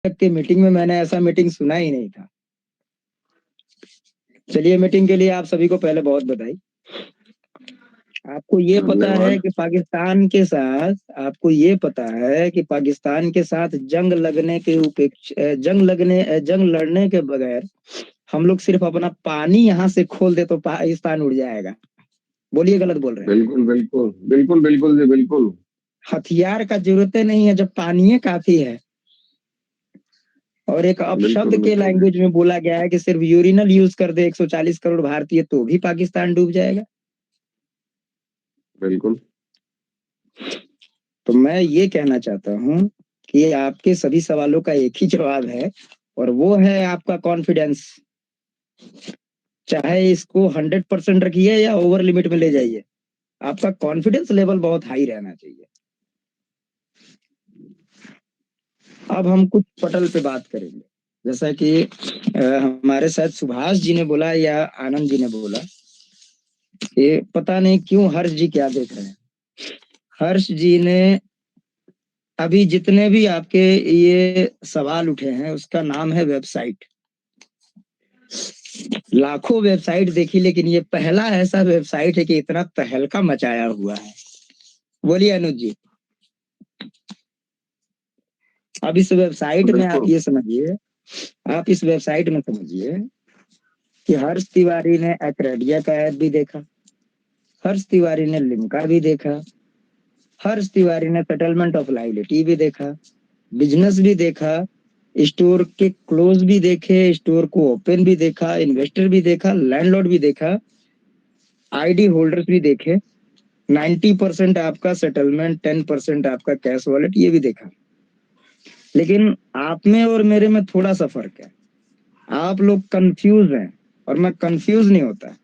तक की मीटिंग में मैंने ऐसा मीटिंग सुना ही नहीं था। चलिए, मीटिंग के लिए आप सभी को पहले बहुत बधाई। आपको ये पता है धन्यवाद। कि पाकिस्तान के साथ जंग लड़ने के बगैर हम लोग सिर्फ अपना पानी यहाँ से खोल दे तो पाकिस्तान उड़ जाएगा। बोलिए, गलत बोल रहे हैं? बिल्कुल बिल्कुल बिल्कुल बिल्कुल जी बिल्कुल। हथियार का जरूरत नहीं है, जब पानी काफी है। और एक अपशब्द बिल्कुल के बिल्कुल जी। लैंग्वेज में बोला गया है कि सिर्फ यूरिनल यूज कर दे 140 करोड़ भारतीय तो भी पाकिस्तान डूब जाएगा। बिल्कुल तो मैं ये कहना चाहता हूँ कि आपके सभी सवालों का एक ही जवाब है, और वो है आपका कॉन्फिडेंस। चाहे इसको 100% रखिए या ओवर लिमिट में ले जाइए, आपका कॉन्फिडेंस लेवल बहुत हाई रहना चाहिए। अब हम कुछ पटल पे बात करेंगे, जैसा कि हमारे शायद सुभाष जी ने बोला या आनंद जी ने बोला। ये पता नहीं क्यों हर्ष जी क्या देख रहे हैं। हर्ष जी ने अभी जितने भी आपके ये सवाल उठे हैं उसका नाम है वेबसाइट। लाखों वेबसाइट देखी, लेकिन ये पहला ऐसा वेबसाइट है कि इतना तहलका मचाया हुआ है। बोलिए अनुज जी। अब इस वेबसाइट में बिल्कुल आप इस वेबसाइट में समझिए कि हर्ष तिवारी ने एक्रेडिया का ऐप भी देखा, हर्ष तिवारी ने लिम्का भी देखा, हर्ष तिवारी ने सेटलमेंट ऑफ लाइबिलिटी भी देखा, बिजनेस भी देखा, स्टोर के क्लोज भी देखे, स्टोर को ओपन भी देखा, इन्वेस्टर भी देखा, लैंडलॉर्ड भी देखा, आईडी होल्डर्स भी देखे, 90% आपका सेटलमेंट, 10% आपका कैश वॉलेट, ये भी देखा। लेकिन आप में और मेरे में थोड़ा सा फर्क है। आप लोग कंफ्यूज हैं और मैं कंफ्यूज नहीं होता।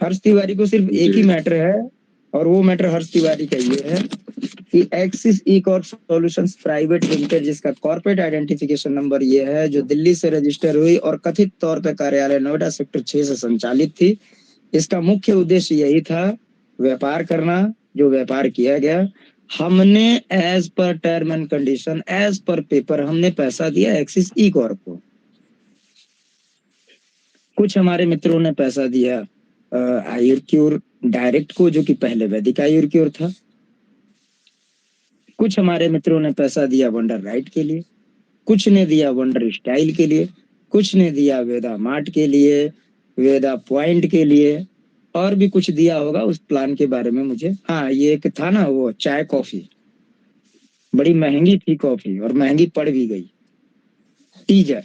हर्ष तिवारी को सिर्फ एक ही जी। मैटर है, और वो मैटर हर्ष तिवारी का ये है कि एक्सिस ई कॉर्प सॉल्यूशंस प्राइवेट लिमिटेड, जिसका कॉर्पोरेट आइडेंटिफिकेशन नंबर ये है, जो दिल्ली से रजिस्टर हुई और कथित तौर पर कार्यालय नोएडा सेक्टर 6 से संचालित थी, इसका मुख्य उद्देश्य यही था, व्यापार करना। जो व्यापार किया गया, हमने as per term and condition, as per paper हमने पैसा दिया एक्सिस ई कॉर्प को। कुछ हमारे मित्रों ने पैसा दिया आयुर्क्योर डायरेक्ट को, जो कि पहले वैदिक आयुर्क्योर था। कुछ हमारे मित्रों ने पैसा दिया वंडर राइट के लिए, कुछ ने दिया वंडर स्टाइल के लिए, कुछ ने दिया वेदा मार्ट के लिए, वेदा पॉइंट के लिए, और भी कुछ दिया होगा। उस प्लान के बारे में मुझे, हाँ, ये एक था ना, वो चाय कॉफी, बड़ी महंगी थी कॉफी और महंगी पड़ भी गई। टीजर,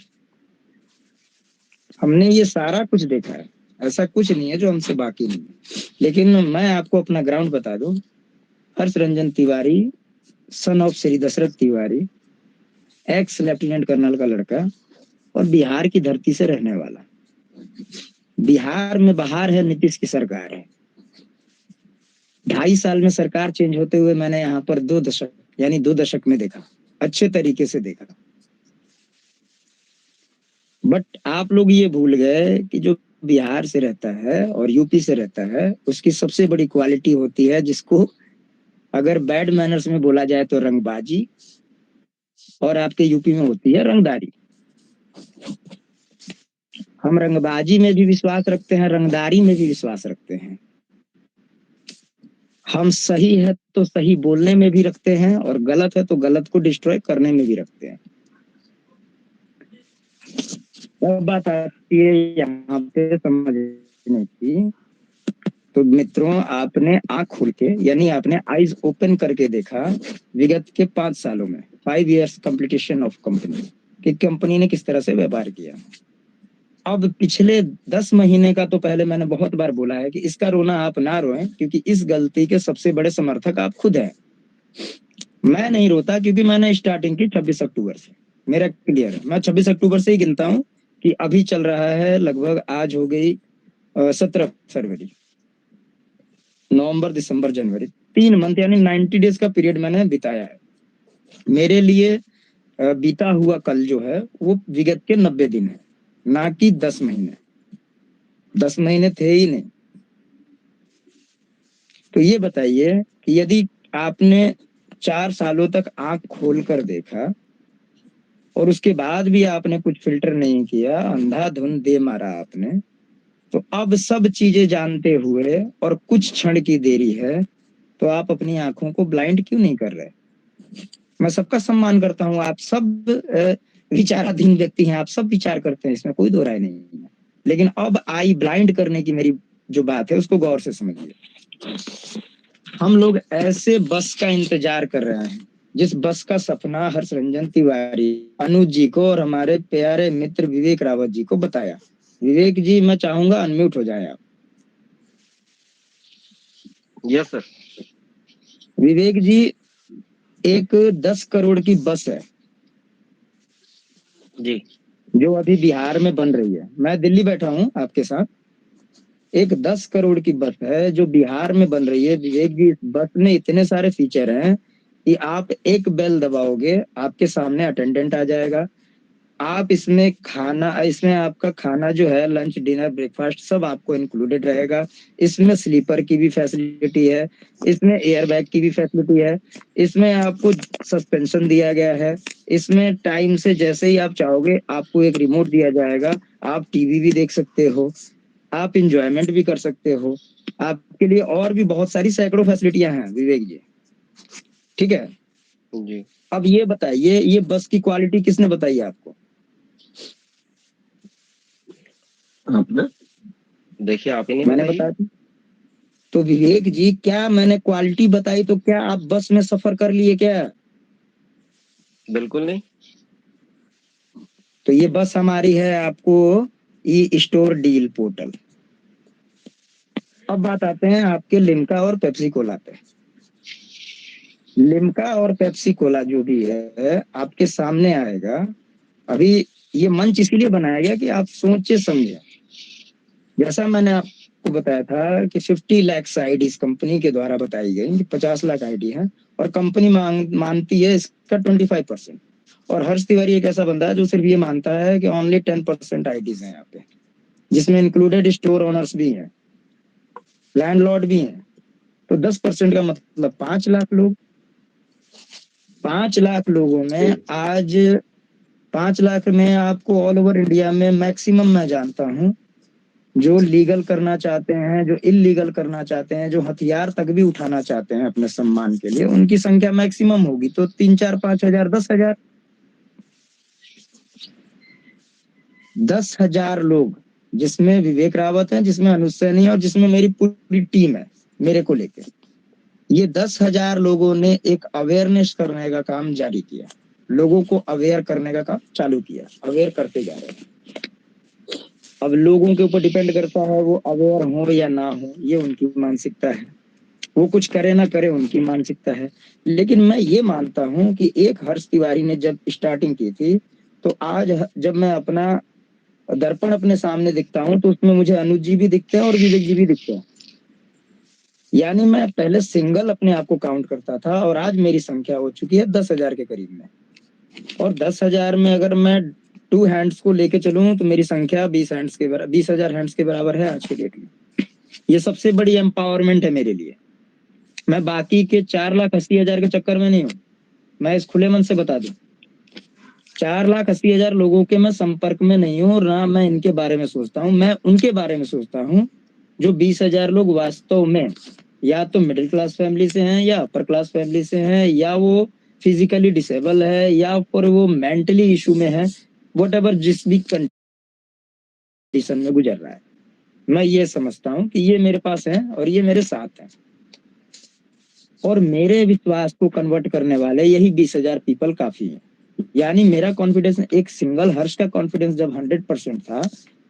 हमने ये सारा कुछ देखा है। ऐसा कुछ नहीं है जो हमसे बाकी नहीं है। लेकिन मैं आपको अपना ग्राउंड बता दूं। Harsh Ranjan Tiwari, son of Shri Dasharath Tiwari, ex lieutenant colonel का लड़का, और बिहार की धरती से रहने वाला। बिहार में बाहर है, नीतीश की सरकार है। 2.5 साल में सरकार चेंज होते हुए मैंने यहाँ पर 2 दशक, यानी 2 दशक में देखा, अच्छे तरीके से देखा। बट आप लोग ये भूल गए कि जो बिहार से रहता है और यूपी से रहता है, उसकी सबसे बड़ी क्वालिटी होती है, जिसको अगर बैड मैनर्स में बोला जाए तो रंगबाजी, और आपके यूपी में होती है रंगदारी। हम रंगबाजी में भी विश्वास रखते हैं, रंगदारी में भी विश्वास रखते हैं। हम सही है तो सही बोलने में भी रखते हैं, और गलत है तो गलत को डिस्ट्रॉय करने में भी रखते हैं। अब बात आती है यहाँ पे समझने की। तो मित्रों, आपने आंख खोल के, यानी आपने आईज ओपन करके देखा विगत के 5 सालों में, 5 years कंप्लीटेशन ऑफ कंपनी, कि कंपनी ने किस तरह से व्यापार किया। अब पिछले 10 महीने का तो पहले मैंने बहुत बार बोला है कि इसका रोना आप ना रोएं, क्योंकि इस गलती के सबसे बड़े समर्थक आप खुद हैं। मैं नहीं रोता, क्योंकि मैंने स्टार्टिंग की 26 अक्टूबर से। मेरा क्लियर है, मैं 26 अक्टूबर से ही गिनता हूँ कि अभी चल रहा है लगभग, आज हो गई 17 फरवरी, नवंबर, दिसंबर, जनवरी, 3 मंथ यानी 90 डेज का पीरियड मैंने बिताया है। मेरे लिए बीता हुआ कल जो है वो विगत के 90 दिन है, ना कि 10 महीने। 10 महीने थे ही नहीं। तो ये बताइए कि यदि आपने 4 सालों तक आंख खोलकर देखा और उसके बाद भी आपने कुछ फिल्टर नहीं किया, अंधाधुंध दे मारा आपने, तो अब सब चीजें जानते हुए और कुछ क्षण की देरी है, तो आप अपनी आंखों को ब्लाइंड क्यों नहीं कर रहे? मैं सबका सम्मान करता हूँ, आप सब विचाराधीन व्यक्ति हैं, आप सब विचार करते हैं, इसमें कोई दो राय नहीं है। लेकिन अब आई ब्लाइंड करने की मेरी जो बात है उसको गौर से समझिए। हम लोग ऐसे बस का इंतजार कर रहे हैं जिस बस का सपना हर्ष रंजन तिवारी, अनुज जी को और हमारे प्यारे मित्र विवेक रावत जी को बताया। विवेक जी, मैं चाहूंगा अनम्यूट हो जाए आप। Yes sir. विवेक जी, एक 10 करोड़ की बस है जी जो अभी बिहार में बन रही है। मैं दिल्ली बैठा हूँ आपके साथ। एक 10 करोड़ की बस है जो बिहार में बन रही है। विवेक जी, इस बस में इतने सारे फीचर हैं कि आप एक बेल दबाओगे, आपके सामने अटेंडेंट आ जाएगा। आप इसमें आपका खाना जो है, लंच डिनर ब्रेकफास्ट सब आपको इंक्लूडेड रहेगा। इसमें स्लीपर की भी फैसिलिटी है, इसमें एयर बैग की भी फैसिलिटी है, इसमें आपको सस्पेंशन दिया गया है, इसमें टाइम से जैसे ही आप चाहोगे आपको एक रिमोट दिया जाएगा, आप टीवी भी देख सकते हो, आप इंजॉयमेंट भी कर सकते हो। आपके लिए और भी बहुत सारी सैकड़ों फैसिलिटियां हैं विवेक जी, ठीक है। जी। अब ये बताइए, ये बस की क्वालिटी किसने बताई आपको? आपने देखिए, आप ही ने मैंने बताई। बताया था। तो विवेक जी, क्या मैंने क्वालिटी बताई तो क्या आप बस में सफर कर लिए क्या? बिल्कुल नहीं। तो ये बस हमारी है आपको ई स्टोर डील पोर्टल। अब बात आते हैं आपके लिम्का और पेप्सी कोला पे। लिम्का और पेप्सी कोला जो भी है आपके सामने आएगा। अभी ये मंच इसीलिए बनाया गया कि आप सोचे समझे। जैसा मैंने आपको बताया था कि 50 लाख आईडी इस कंपनी के द्वारा बताई गई, 50 लाख आईडी है और कंपनी मानती है इसका 25%। और हर्ष तिवारी एक ऐसा बंदा है जो सिर्फ ये मानता है कि ओनली 10% आईडीज हैं यहाँ पे, जिसमें इंक्लूडेड स्टोर ओनर्स भी हैं, लैंडलॉर्ड भी हैं। तो 10% का मतलब 5 लाख लोग। 5 लाख लोगों में आज 5 लाख में आपको ऑल ओवर इंडिया में मैक्सिमम मैं जानता हूँ जो लीगल करना चाहते हैं, जो इलीगल करना चाहते हैं, जो हथियार तक भी उठाना चाहते हैं अपने सम्मान के लिए, उनकी संख्या मैक्सिमम होगी तो 3 4 5 हजार, 10 हजार। 10 हजार लोग, जिसमें विवेक रावत है, जिसमें अनुज सैनी है और जिसमें मेरी पूरी टीम है मेरे को लेकर। ये 10 हजार लोगों ने एक अवेयरनेस करने का काम जारी किया, लोगों को अवेयर करने का काम चालू किया, अवेयर करते जा रहे हैं। अब लोगों के ऊपर डिपेंड करता है वो अवेयर हो या ना हो, ये उनकी मानसिकता है। वो कुछ करे ना करे उनकी मानसिकता है। लेकिन मैं ये मानता हूँ कि एक हर्ष तिवारी ने जब स्टार्टिंग की थी, तो आज जब मैं अपना दर्पण अपने सामने दिखता हूँ तो उसमें मुझे अनुज जी भी दिखते हैं और विवेक जी भी दिखते हैं। यानी मैं पहले सिंगल अपने आप को काउंट करता था और आज मेरी संख्या हो चुकी है 10 हजार के करीब में। और 10 हजार में अगर मैं 2 हैंड्स को लेके चलूं तो मेरी संख्या 20 हजार हैंड्स के बराबर है आज के डेट में। ये सबसे बड़ी एम्पावरमेंट है मेरे लिए। मैं बाकी के 4,80,000 के चक्कर में नहीं हूँ। मैं इस खुले मन से बता दूं, 4,80,000 लोगों के मैं संपर्क में नहीं हूँ, ना मैं इनके बारे में सोचता हूँ। मैं उनके बारे में सोचता हूँ जो 20,000 लोग वास्तव में या तो मिडिल क्लास फैमिली से हैं, या अपर क्लास फैमिली से हैं, या वो फिजिकली डिसेबल है, या फिर वो मेंटली इशू में है, वट एवर जिस भी कंडीशन में गुजर रहा है। मैं ये समझता हूँ कि ये मेरे पास है और ये मेरे साथ है, और मेरे विश्वास को कन्वर्ट करने वाले यही 20,000 पीपल काफी है। यानी मेरा कॉन्फिडेंस, एक सिंगल हर्ष का कॉन्फिडेंस जब 100% था,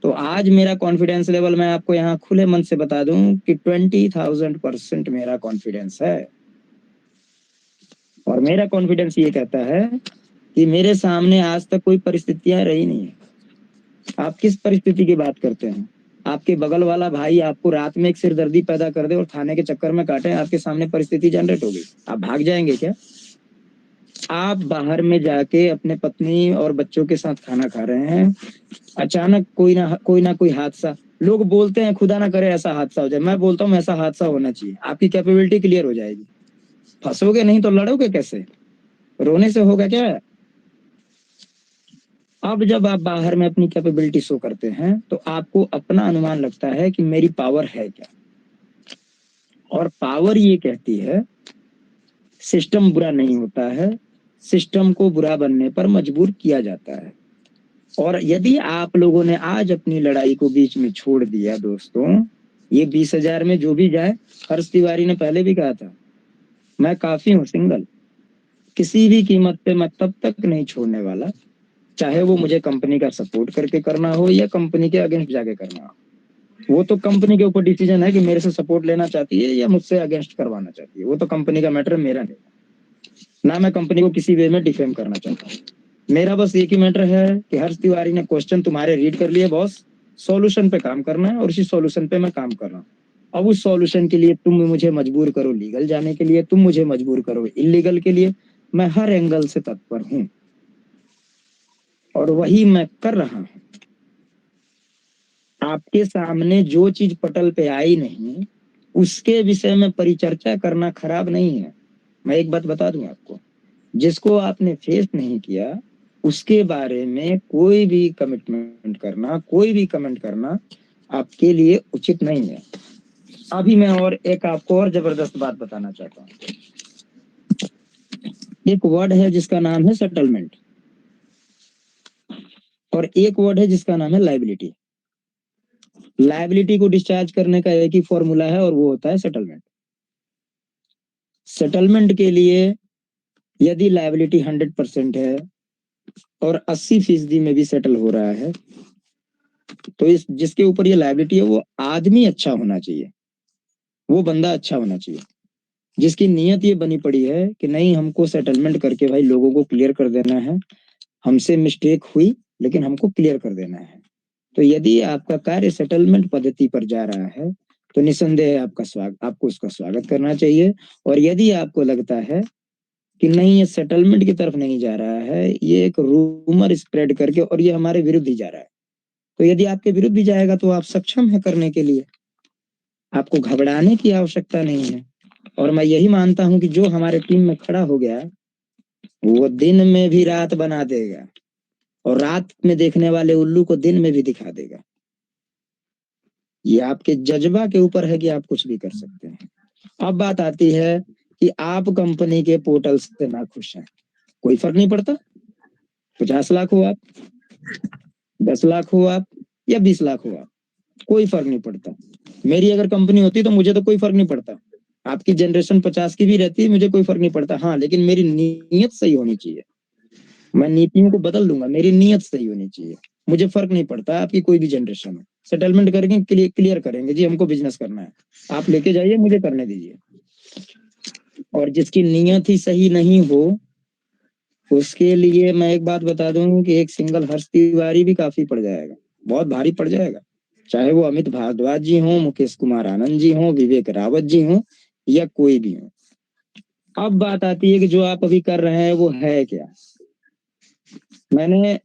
तो आज मेरा कॉन्फिडेंस लेवल मैं आपको यहाँ खुले मन से बता दूं कि 20,000% मेरा कॉन्फिडेंस है। और मेरा कॉन्फिडेंस ये कहता है कि मेरे सामने आज तक कोई परिस्थितियां रही नहीं है। आप किस परिस्थिति की बात करते हैं? आपके बगल वाला भाई आपको रात में एक सिरदर्दी पैदा कर दे और थाने के चक्कर में काटे, आपके सामने परिस्थिति जनरेट हो गई, आप भाग जाएंगे क्या? आप बाहर में जाके अपने पत्नी और बच्चों के साथ खाना खा रहे हैं, अचानक कोई ना कोई हादसा। लोग बोलते हैं खुदा ना करे ऐसा हादसा हो जाए, मैं बोलता हूँ ऐसा हादसा होना चाहिए, आपकी कैपेबिलिटी क्लियर हो जाएगी। फंसोगे नहीं तो लड़ोगे कैसे? रोने से होगा क्या? अब जब आप बाहर में अपनी कैपेबिलिटी शो करते हैं तो आपको अपना अनुमान लगता है कि मेरी पावर है क्या, और पावर ये कहती है सिस्टम बुरा नहीं होता है, सिस्टम को बुरा बनने पर मजबूर किया जाता है। और यदि आप लोगों ने आज अपनी लड़ाई को बीच में छोड़ दिया दोस्तों, ये 20,000 में जो भी जाए, हर्ष तिवारी ने पहले भी कहा था मैं काफी हूँ सिंगल, किसी भी कीमत पे मैं तब तक नहीं छोड़ने वाला, चाहे वो मुझे कंपनी का सपोर्ट करके करना हो या कंपनी के अगेंस्ट जाके करना हो। वो तो कंपनी के ऊपर डिसीजन है कि मेरे से सपोर्ट लेना चाहती है या मुझसे अगेंस्ट करवाना चाहती है, वो तो कंपनी का मैटर, मेरा नहीं। ना मैं कंपनी को किसी वे में डिफेम करना चाहता हूँ। मेरा बस एक ही मैटर है कि हर्ष तिवारी ने क्वेश्चन तुम्हारे रीड कर लिए बॉस, सॉल्यूशन पे काम करना है और उसी सॉल्यूशन पे मैं काम कर रहा हूँ। अब उस सॉल्यूशन के लिए तुम मुझे मजबूर करो लीगल जाने के लिए, तुम मुझे मजबूर करो इलीगल के लिए, मैं हर एंगल से तत्पर हूँ और वही मैं कर रहा हूँ। आपके सामने जो चीज पटल पे आई नहीं उसके विषय में परिचर्चा करना खराब नहीं है। मैं एक बात बता दूं आपको, जिसको आपने फेस नहीं किया उसके बारे में कोई भी कमिटमेंट करना, कोई भी कमेंट करना आपके लिए उचित नहीं है। अभी मैं और एक आपको और जबरदस्त बात बताना चाहता हूँ। एक वर्ड है जिसका नाम है सेटलमेंट, और एक वर्ड है जिसका नाम है लायबिलिटी। लायबिलिटी को डिस्चार्ज करने का एक ही फॉर्मूला है और वो होता है सेटलमेंट। सेटलमेंट के लिए यदि लायबिलिटी 100% है और 80% में भी सेटल हो रहा है तो इस जिसके ऊपर ये लायबिलिटी है वो आदमी अच्छा होना चाहिए, वो बंदा अच्छा होना चाहिए जिसकी नीयत ये बनी पड़ी है कि नहीं हमको सेटलमेंट करके भाई लोगों को क्लियर कर देना है, हमसे मिस्टेक हुई लेकिन हमको क्लियर कर देना है। तो यदि आपका कार्य सेटलमेंट पद्धति पर जा रहा है तो निसंदेह आपको उसका स्वागत करना चाहिए। और यदि आपको लगता है कि नहीं ये सेटलमेंट की तरफ नहीं जा रहा है, ये एक रूमर स्प्रेड करके और ये हमारे विरुद्ध ही जा रहा है, तो यदि आपके विरुद्ध भी जाएगा तो आप सक्षम है करने के लिए, आपको घबराने की आवश्यकता नहीं है। और मैं यही मानता हूं कि जो हमारे टीम में खड़ा हो गया वो दिन में भी रात बना देगा और रात में देखने वाले उल्लू को दिन में भी दिखा देगा। ये आपके जज्बा के ऊपर है कि आप कुछ भी कर सकते हैं। अब बात आती है कि आप कंपनी के पोर्टल से ना खुश हैं, कोई फर्क नहीं पड़ता, 50 लाख हो आप, 10 लाख हो आप या 20 लाख हो आप, कोई फर्क नहीं पड़ता। मेरी अगर कंपनी होती तो मुझे तो कोई फर्क नहीं पड़ता, आपकी जनरेशन 50 की भी रहती मुझे कोई फर्क नहीं पड़ता। हाँ, लेकिन मेरी नीयत सही होनी चाहिए, मैं नीतियों को बदल दूंगा, मेरी नीयत सही होनी चाहिए। मुझे फर्क नहीं पड़ता आपकी कोई भी जनरेशन है, सेटलमेंट करेंगे, क्लियर करेंगे जी, हमको बिजनेस करना है, आप लेके जाइए, मुझे करने दीजिए। और जिसकी नीयत ही सही नहीं हो उसके लिए मैं एक बात बता दूं कि एक सिंगल हर्ष तिवारी भी काफी पड़ जाएगा, बहुत भारी पड़ जाएगा, चाहे वो अमित भारद्वाज जी हो, मुकेश कुमार आनंद जी हो, विवेक रावत जी हो या कोई भी हो। अब बात आती है कि जो आप अभी कर रहे हैं वो है क्या। मैंने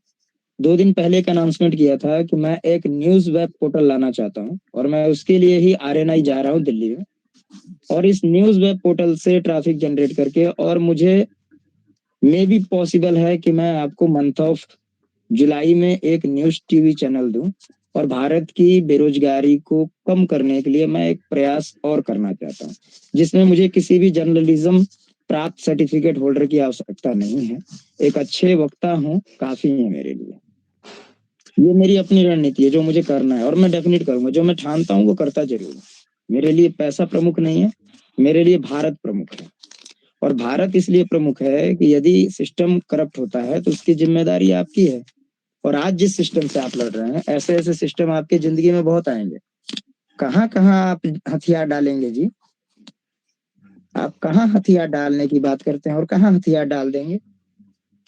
2 दिन पहले एक अनाउंसमेंट किया था कि मैं एक न्यूज वेब पोर्टल लाना चाहता हूं और मैं उसके लिए ही RNI जा रहा हूं दिल्ली में, और इस न्यूज वेब पोर्टल से ट्रैफिक जनरेट करके, और मुझे मे भी पॉसिबल है कि मैं आपको मंथ ऑफ जुलाई में एक न्यूज टीवी चैनल दूं, और भारत की बेरोजगारी को कम करने के लिए मैं एक प्रयास और करना चाहता हूं जिसमें मुझे किसी भी जर्नलिज्म प्राप्त सर्टिफिकेट होल्डर की आवश्यकता नहीं है, एक अच्छे वक्ता हूं काफी है मेरे लिए। ये मेरी अपनी रणनीति है, जो मुझे करना है और मैं डेफिनेट करूंगा, जो मैं ठानता हूँ वो करता जरूर हूँ। मेरे लिए पैसा प्रमुख नहीं है, मेरे लिए भारत प्रमुख है। और भारत इसलिए प्रमुख है कि यदि सिस्टम करप्ट होता है तो उसकी जिम्मेदारी आपकी है। और आज जिस सिस्टम से आप लड़ रहे हैं, ऐसे ऐसे सिस्टम आपके जिंदगी में बहुत आएंगे, कहाँ कहाँ आप हथियार डालेंगे जी, आप कहाँ हथियार डालने की बात करते हैं और कहाँ हथियार डाल देंगे,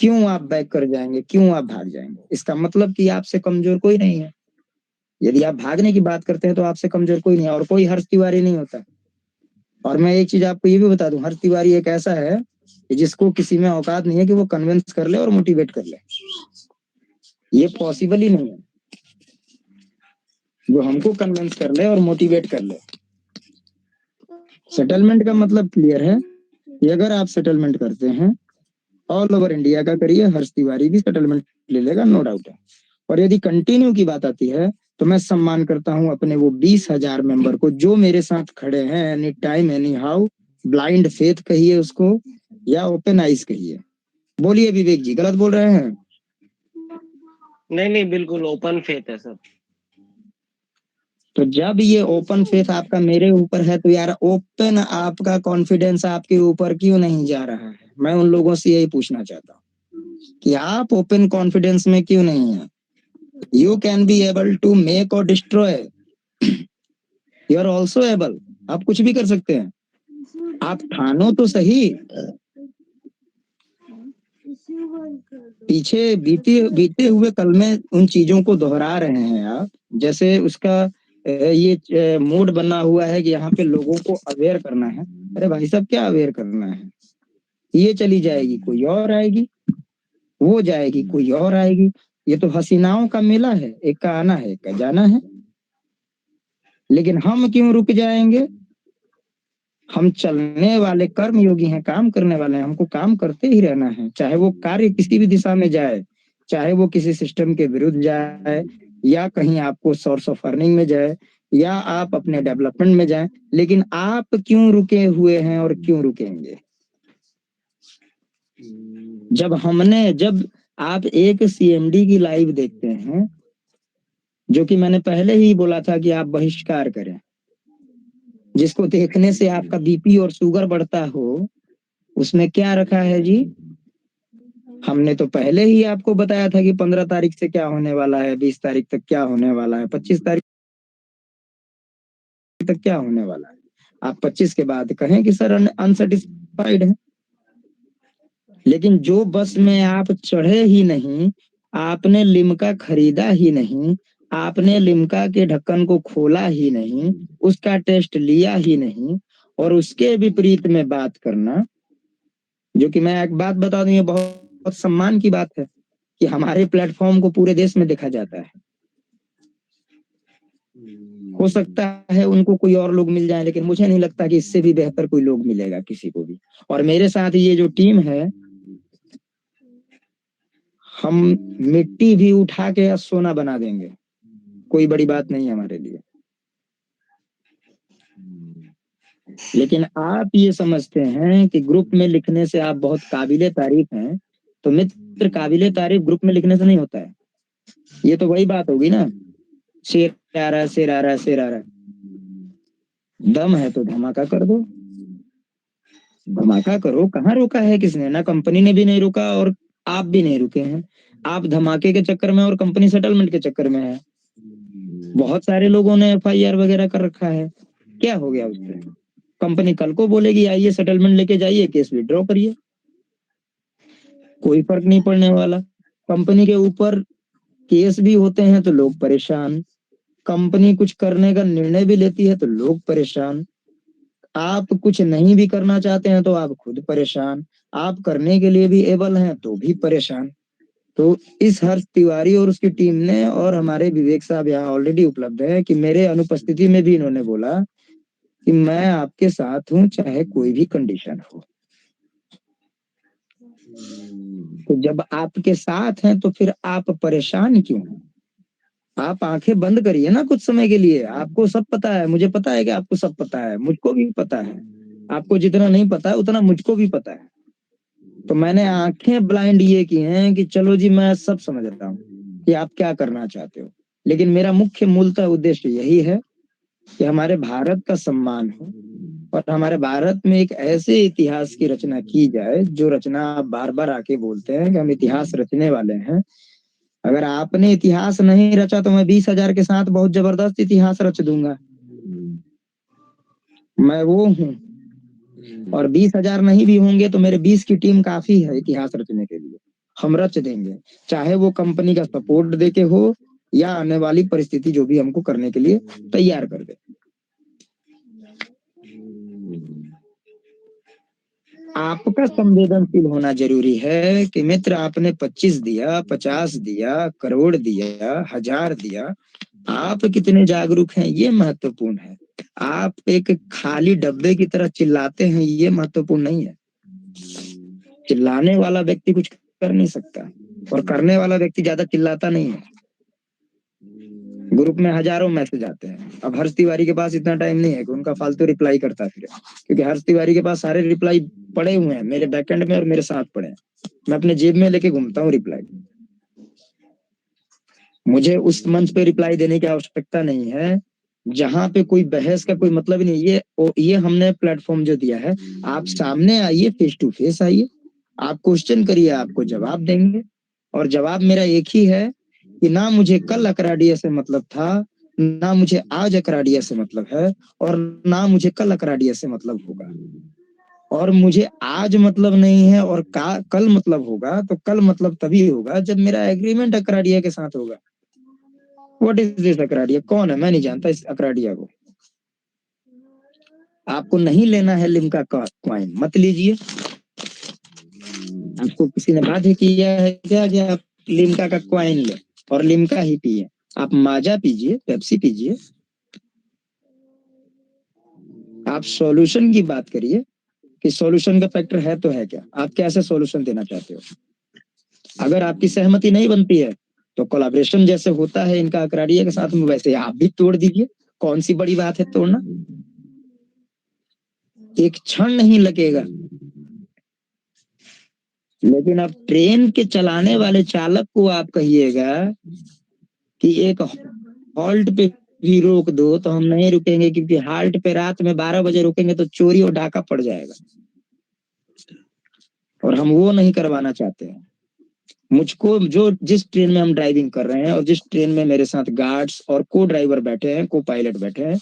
क्यों आप बैक कर जाएंगे, क्यों आप भाग जाएंगे, इसका मतलब कि आपसे कमजोर कोई नहीं है। यदि आप भागने की बात करते हैं तो आपसे कमजोर कोई नहीं है, और कोई हर्ष तिवारी नहीं होता। और मैं एक चीज आपको ये भी बता दूं, हर्ष तिवारी एक ऐसा है कि जिसको किसी में औकात नहीं है कि वो कन्विंस कर ले और मोटिवेट कर ले, ये पॉसिबल ही नहीं है, वो हमको कन्विंस कर ले और मोटिवेट कर ले। सेटलमेंट का मतलब क्लियर है, कि अगर आप सेटलमेंट करते हैं ऑल ओवर इंडिया का करिए, हर्ष तिवारी भी सेटलमेंट ले लेगा, नो डाउट है। और यदि कंटिन्यू की बात आती है तो मैं सम्मान करता हूं अपने वो 20,000 मेंबर को जो मेरे साथ खड़े हैं, any time any how. Blind faith कहिए उसको या ओपन आइज कहिए। बोलिए विवेक जी, गलत बोल रहे हैं? नहीं नहीं, बिल्कुल ओपन फेथ है सर। तो जब ये ओपन फेथ आपका मेरे ऊपर है तो यार ओपन आपका कॉन्फिडेंस आपके ऊपर क्यों नहीं जा रहा है? मैं उन लोगों से यही पूछना चाहता हूँ कि आप ओपन कॉन्फिडेंस में क्यों नहीं है? You can be able to make और destroy, you are also able. आप कुछ भी कर सकते हैं, आप ठानो तो सही। पीछे बीते बीते हुए कल में उन चीजों को दोहरा रहे हैं आप। जैसे उसका ये मूड बना हुआ है कि यहाँ पे लोगों को अवेयर करना है। अरे भाई साहब, क्या अवेयर करना है? ये चली जाएगी कोई और आएगी, वो जाएगी कोई और आएगी। ये तो हसीनाओं का मेला है, एक का आना है एक का जाना है। लेकिन हम क्यों रुक जाएंगे? हम चलने वाले कर्म योगी हैं, काम करने वाले हैं, हमको काम करते ही रहना है। चाहे वो कार्य किसी भी दिशा में जाए, चाहे वो किसी सिस्टम के विरुद्ध जाए या कहीं आपको सोर्स ऑफ अर्निंग में जाए या आप अपने डेवलपमेंट में जाए। लेकिन आप क्यों रुके हुए हैं और क्यों रुकेंगे? जब आप एक सीएमडी की लाइव देखते हैं, जो कि मैंने पहले ही बोला था कि आप बहिष्कार करें, जिसको देखने से आपका बीपी और शुगर बढ़ता हो, उसमें क्या रखा है जी? हमने तो पहले ही आपको बताया था कि 15 तारीख से क्या होने वाला है, 20 तारीख तक क्या होने वाला है, 25 तारीख तक क्या होने वाला है। आप 25 के बाद कहें कि सर अनसेटिस्फाइड है, लेकिन जो बस में आप चढ़े ही नहीं, आपने लिम्का खरीदा ही नहीं, आपने लिम्का के ढक्कन को खोला ही नहीं, उसका टेस्ट लिया ही नहीं, और उसके विपरीत में बात करना, जो कि मैं एक बात बता दूं, ये बहुत सम्मान की बात है कि हमारे प्लेटफॉर्म को पूरे देश में देखा जाता है। हो सकता है उनको कोई और लोग मिल जाए, लेकिन मुझे नहीं लगता कि इससे भी बेहतर कोई लोग मिलेगा किसी को भी। और मेरे साथ ये जो टीम है, हम मिट्टी भी उठा के सोना बना देंगे, कोई बड़ी बात नहीं है हमारे लिए। लेकिन आप ये समझते हैं कि ग्रुप में लिखने से आप बहुत काबिले तारीफ हैं, तो मित्र काबिले तारीफ ग्रुप में लिखने से नहीं होता है। ये तो वही बात होगी ना, शेर आ रहा है, शेर आ रहा है, शेर आ रहा है। दम है तो धमाका कर दो, धमाका करो। कहाँ रोका है किसने? ना कंपनी ने भी नहीं रोका और आप भी नहीं रुके हैं। आप धमाके के चक्कर में और कंपनी सेटलमेंट के चक्कर में है। बहुत सारे लोगों ने एफआईआर वगैरह कर रखा है, क्या हो गया उससे? कंपनी कल को बोलेगी आइए सेटलमेंट लेके जाइए, केस विड्रॉ करिए, कोई फर्क नहीं पड़ने वाला। कंपनी के ऊपर केस भी होते हैं तो लोग परेशान, कंपनी कुछ करने का निर्णय भी लेती है तो लोग परेशान, आप कुछ नहीं भी करना चाहते हैं तो आप खुद परेशान, आप करने के लिए भी एबल हैं तो भी परेशान। तो इस हर्ष तिवारी और उसकी टीम ने, और हमारे विवेक साहब यहाँ ऑलरेडी उपलब्ध है, कि मेरे अनुपस्थिति में भी इन्होंने बोला कि मैं आपके साथ हूं चाहे कोई भी कंडीशन हो। तो जब आपके साथ हैं तो फिर आप परेशान क्यों हैं? आप आंखें बंद करिए ना कुछ समय के लिए। आपको सब पता है, मुझे पता है कि आपको सब पता है, मुझको भी पता है। आपको जितना नहीं पता है उतना मुझको भी पता है। तो मैंने आंखें ब्लाइंड ये की हैं कि चलो जी मैं सब समझ रहा हूँ कि आप क्या करना चाहते हो, लेकिन मेरा मुख्य मूलतः उद्देश्य यही है कि हमारे भारत का सम्मान हो और हमारे भारत में एक ऐसे इतिहास की रचना की जाए, जो रचना आप बार बार आके बोलते हैं कि हम इतिहास रचने वाले हैं। अगर आपने इतिहास नहीं रचा तो मैं 20,000 के साथ बहुत जबरदस्त इतिहास रच दूंगा, मैं वो हूँ। और 20,000 नहीं भी होंगे तो मेरे 20 की टीम काफी है इतिहास रचने के लिए। हम रच देंगे, चाहे वो कंपनी का सपोर्ट देके हो या आने वाली परिस्थिति जो भी हमको करने के लिए तैयार कर दे। आपका संवेदनशील होना जरूरी है कि मित्र आपने 25 दिया, 50 दिया, करोड़ दिया, 1000 दिया, आप कितने जागरूक हैं ये महत्वपूर्ण है। आप एक खाली डब्बे की तरह चिल्लाते हैं ये महत्वपूर्ण नहीं है। चिल्लाने वाला व्यक्ति कुछ कर नहीं सकता, और करने वाला व्यक्ति ज्यादा चिल्लाता नहीं है। ग्रुप में हजारों मैसेज आते हैं, अब हर्ष तिवारी के पास इतना टाइम नहीं है कि उनका फालतू रिप्लाई करता फिरे, क्योंकि हर्ष तिवारी के पास सारे रिप्लाई पड़े हुए हैं मेरे बैकएंड में और मेरे साथ पड़े हैं, मैं अपने जेब में लेके घूमता हूँ रिप्लाई। मुझे उस मंच पे रिप्लाई देने की आवश्यकता नहीं है जहां पे कोई बहस का कोई मतलब ही नहीं। ये हमने प्लेटफॉर्म जो दिया है, आप सामने आइए, फेस टू फेस आइए, आप क्वेश्चन करिए, आपको जवाब देंगे। और जवाब मेरा एक ही है कि ना मुझे कल अकराडिया से मतलब था, ना मुझे आज अकराडिया से मतलब है, और ना मुझे कल अकराडिया से मतलब होगा। और मुझे आज मतलब नहीं है और कल मतलब होगा, तो कल मतलब तभी होगा जब मेरा एग्रीमेंट अकराडिया के साथ होगा। व्हाट इज दिस अकराडिया? कौन है? मैं नहीं जानता इस अकराडिया को। आपको नहीं लेना है लिम्का का क्वाइन, मत लीजिए। आपको किसी ने बाध्य किया है क्या कि आप लिम्का का क्वाइन ले और लिम्का ही पिए? आप माजा पीजिए, पेप्सी पीजिए। आप सॉल्यूशन की बात करिए कि सॉल्यूशन का फैक्टर है तो है क्या, आप कैसे सॉल्यूशन देना चाहते हो। अगर आपकी सहमति नहीं बनती है तो कोलैबोरेशन जैसे होता है इनका अकराडिया के साथ में, वैसे आप भी तोड़ दीजिए। कौन सी बड़ी बात है तोड़ना? एक क्षण नहीं लगेगा। लेकिन अब ट्रेन के चलाने वाले चालक को आप कहिएगा कि एक हॉल्ट पे भी रोक दो, तो हम नहीं रुकेंगे, क्योंकि हाल्ट पे रात में 12 बजे रुकेंगे तो चोरी और डाका पड़ जाएगा, और हम वो नहीं करवाना चाहते हैं। मुझको जो जिस ट्रेन में हम ड्राइविंग कर रहे हैं और जिस ट्रेन में मेरे साथ गार्ड्स और को ड्राइवर बैठे हैं, को पायलट बैठे हैं,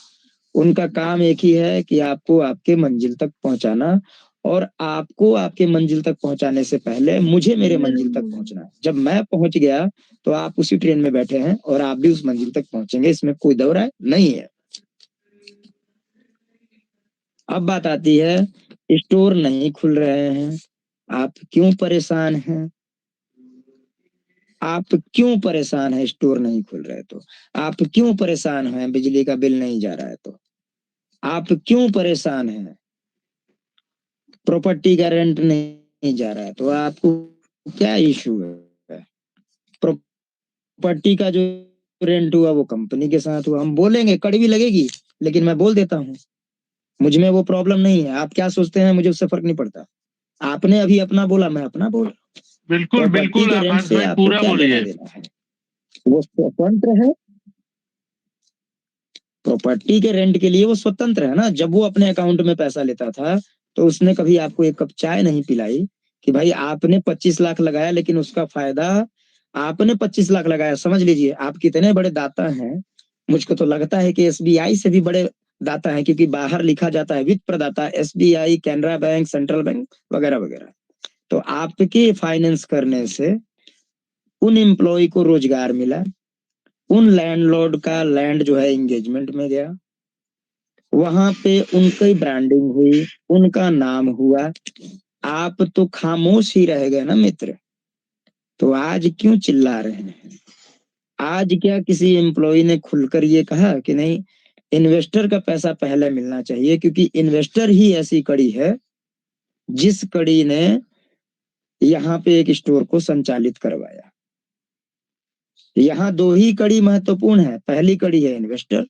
उनका काम एक ही है कि आपको आपके मंजिल तक पहुंचाना, और आपको आपके मंजिल तक पहुंचाने से पहले मुझे मेरे मंजिल तक पहुंचना है। जब मैं पहुंच गया तो आप उसी ट्रेन में बैठे हैं और आप भी उस मंजिल तक पहुंचेंगे, इसमें कोई दो राय नहीं है। अब बात आती है, स्टोर नहीं खुल रहे हैं, आप क्यों परेशान हैं? आप क्यों परेशान हैं? स्टोर नहीं खुल रहे तो आप क्यों परेशान हैं? बिजली का बिल नहीं जा रहा है तो आप क्यों परेशान हैं? प्रॉपर्टी का रेंट नहीं जा रहा है तो आपको क्या इशू है? प्रॉपर्टी का जो रेंट हुआ वो कंपनी के साथ हुआ। हम बोलेंगे, कड़वी लगेगी, लेकिन मैं बोल देता हूँ, मुझ में वो प्रॉब्लम नहीं है। आप क्या सोचते हैं, मुझे उससे फर्क नहीं पड़ता। आपने अभी अपना बोला, मैं अपना बोला। बिल्कुल प्रॉपर्टी बिल्कुल के रेंट आकाश से भाई आपको पूरा क्या लेना बोलिए। देना है? वो स्वतंत्र है। प्रॉपर्टी के रेंट के लिए वो स्वतंत्र है ना। जब वो अपने अकाउंट में पैसा लेता था तो उसने कभी आपको एक कप चाय नहीं पिलाई कि भाई आपने 25 लाख लगाया, लेकिन उसका फायदा आपने 25 लाख लगाया। समझ लीजिए आप कितने बड़े दाता हैं। मुझको तो लगता है कि एसबीआई से भी बड़े दाता है, क्योंकि बाहर लिखा जाता है वित्त प्रदाता, SBI, Canara bank, central bank वगैरह वगैरह। तो आपके फाइनेंस करने से उन एम्प्लॉय को रोजगार मिला, उन लैंडलॉर्ड का लैंड जो है एंगेजमेंट में गया, वहां पे उनकी ब्रांडिंग हुई, उनका नाम हुआ। आप तो खामोश ही रह गए ना मित्र। तो आज क्यों चिल्ला रहे हैं? आज क्या किसी एम्प्लॉय ने खुलकर ये कहा कि नहीं, इन्वेस्टर का पैसा पहले मिलना चाहिए, क्योंकि इन्वेस्टर ही ऐसी कड़ी है जिस कड़ी ने यहाँ पे एक स्टोर को संचालित करवाया। यहाँ दो ही कड़ी महत्वपूर्ण है, पहली कड़ी है इन्वेस्टर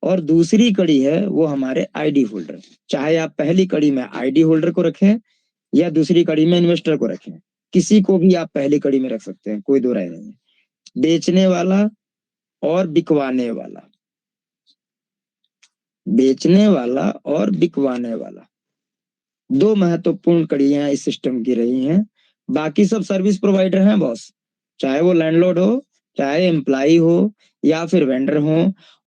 और दूसरी कड़ी है वो हमारे आईडी होल्डर। चाहे आप पहली कड़ी में आईडी होल्डर को रखें या दूसरी कड़ी में इन्वेस्टर को रखें, किसी को भी आप पहली कड़ी में रख सकते हैं, कोई दो राय नहीं है। बेचने वाला और बिकवाने वाला, बेचने वाला और बिकवाने वाला, दो महत्वपूर्ण कड़ियां इस सिस्टम की रही हैं। बाकी सब सर्विस प्रोवाइडर हैं बॉस, चाहे वो लैंडलॉर्ड हो, चाहे एम्प्लाई हो, या फिर वेंडर हो।